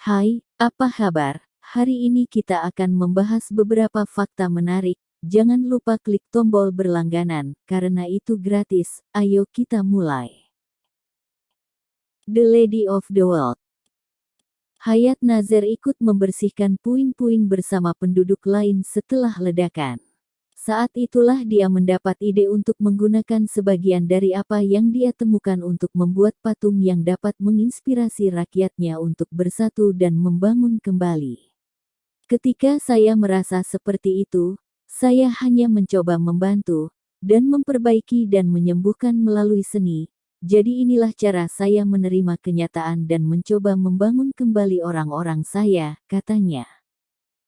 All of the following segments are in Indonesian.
Hai, apa kabar? Hari ini kita akan membahas beberapa fakta menarik. Jangan lupa klik tombol berlangganan, karena itu gratis. Ayo kita mulai. The Lady of the World. Hayat Nazar ikut membersihkan puing-puing bersama penduduk lain setelah ledakan. Saat itulah dia mendapat ide untuk menggunakan sebagian dari apa yang dia temukan untuk membuat patung yang dapat menginspirasi rakyatnya untuk bersatu dan membangun kembali. Ketika saya merasa seperti itu, saya hanya mencoba membantu, dan memperbaiki dan menyembuhkan melalui seni. Jadi inilah cara saya menerima kenyataan dan mencoba membangun kembali orang-orang saya, katanya.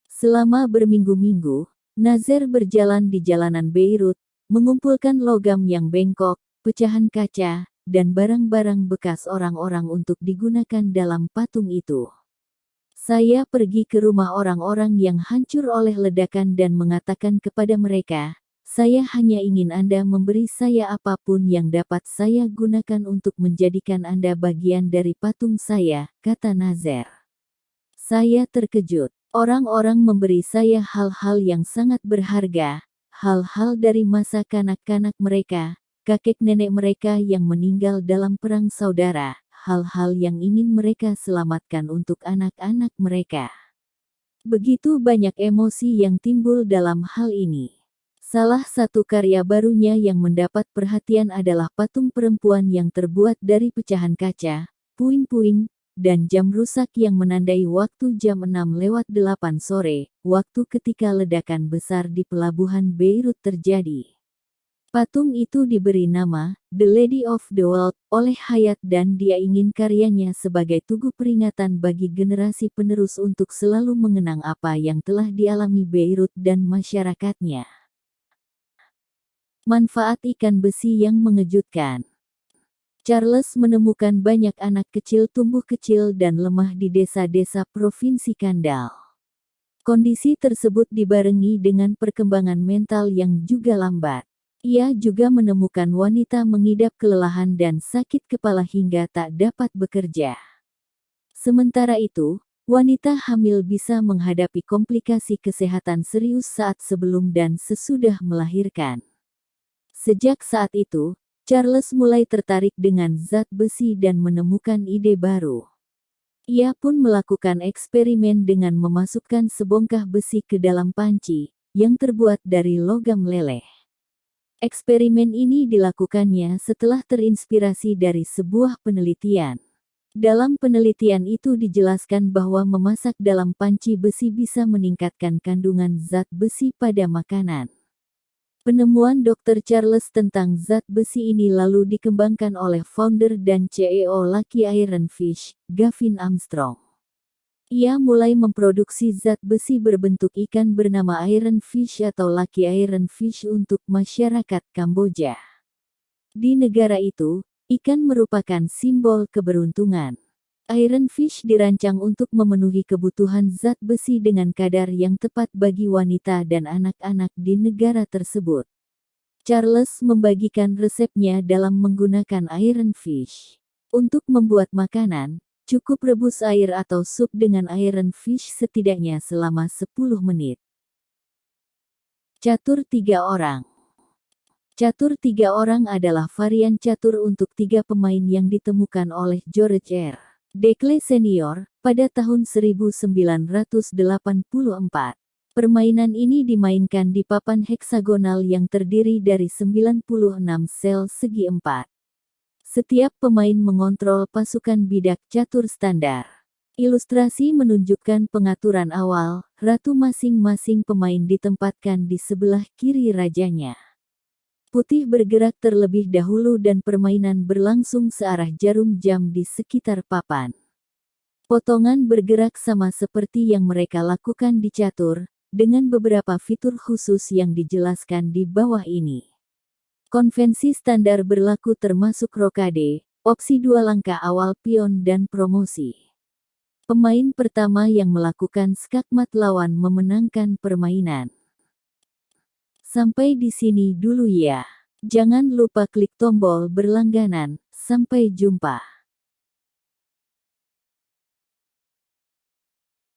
Selama berminggu-minggu, Nazar berjalan di jalanan Beirut, mengumpulkan logam yang bengkok, pecahan kaca, dan barang-barang bekas orang-orang untuk digunakan dalam patung itu. Saya pergi ke rumah orang-orang yang hancur oleh ledakan dan mengatakan kepada mereka, saya hanya ingin Anda memberi saya apapun yang dapat saya gunakan untuk menjadikan Anda bagian dari patung saya, kata Nazar. Saya terkejut. Orang-orang memberi saya hal-hal yang sangat berharga, hal-hal dari masa kanak-kanak mereka, kakek nenek mereka yang meninggal dalam perang saudara, hal-hal yang ingin mereka selamatkan untuk anak-anak mereka. Begitu banyak emosi yang timbul dalam hal ini. Salah satu karya barunya yang mendapat perhatian adalah patung perempuan yang terbuat dari pecahan kaca, puing-puing, dan jam rusak yang menandai waktu jam 6:08 sore, waktu ketika ledakan besar di pelabuhan Beirut terjadi. Patung itu diberi nama, The Lady of the World, oleh Hayat dan dia ingin karyanya sebagai tugu peringatan bagi generasi penerus untuk selalu mengenang apa yang telah dialami Beirut dan masyarakatnya. Manfaat ikan besi yang mengejutkan. Charles menemukan banyak anak kecil tumbuh kecil dan lemah di desa-desa Provinsi Kandal. Kondisi tersebut dibarengi dengan perkembangan mental yang juga lambat. Ia juga menemukan wanita mengidap kelelahan dan sakit kepala hingga tak dapat bekerja. Sementara itu, wanita hamil bisa menghadapi komplikasi kesehatan serius saat sebelum dan sesudah melahirkan. Sejak saat itu, Charles mulai tertarik dengan zat besi dan menemukan ide baru. Ia pun melakukan eksperimen dengan memasukkan sebongkah besi ke dalam panci, yang terbuat dari logam leleh. Eksperimen ini dilakukannya setelah terinspirasi dari sebuah penelitian. Dalam penelitian itu dijelaskan bahwa memasak dalam panci besi bisa meningkatkan kandungan zat besi pada makanan. Penemuan Dr. Charles tentang zat besi ini lalu dikembangkan oleh founder dan CEO Lucky Iron Fish, Gavin Armstrong. Ia mulai memproduksi zat besi berbentuk ikan bernama Iron Fish atau Lucky Iron Fish untuk masyarakat Kamboja. Di negara itu, ikan merupakan simbol keberuntungan. Iron Fish dirancang untuk memenuhi kebutuhan zat besi dengan kadar yang tepat bagi wanita dan anak-anak di negara tersebut. Charles membagikan resepnya dalam menggunakan Iron Fish. Untuk membuat makanan, cukup rebus air atau sup dengan Iron Fish setidaknya selama 10 menit. Catur 3 orang. Catur 3 orang adalah varian catur untuk 3 pemain yang ditemukan oleh George R. Dekle Senior, pada tahun 1984. Permainan ini dimainkan di papan heksagonal yang terdiri dari 96 sel segi 4. Setiap pemain mengontrol pasukan bidak catur standar. Ilustrasi menunjukkan pengaturan awal, ratu masing-masing pemain ditempatkan di sebelah kiri rajanya. Putih bergerak terlebih dahulu dan permainan berlangsung searah jarum jam di sekitar papan. Potongan bergerak sama seperti yang mereka lakukan di catur, dengan beberapa fitur khusus yang dijelaskan di bawah ini. Konvensi standar berlaku termasuk rokade, opsi 2 langkah awal pion dan promosi. Pemain pertama yang melakukan skakmat lawan memenangkan permainan. Sampai di sini dulu ya. Jangan lupa klik tombol berlangganan. Sampai jumpa.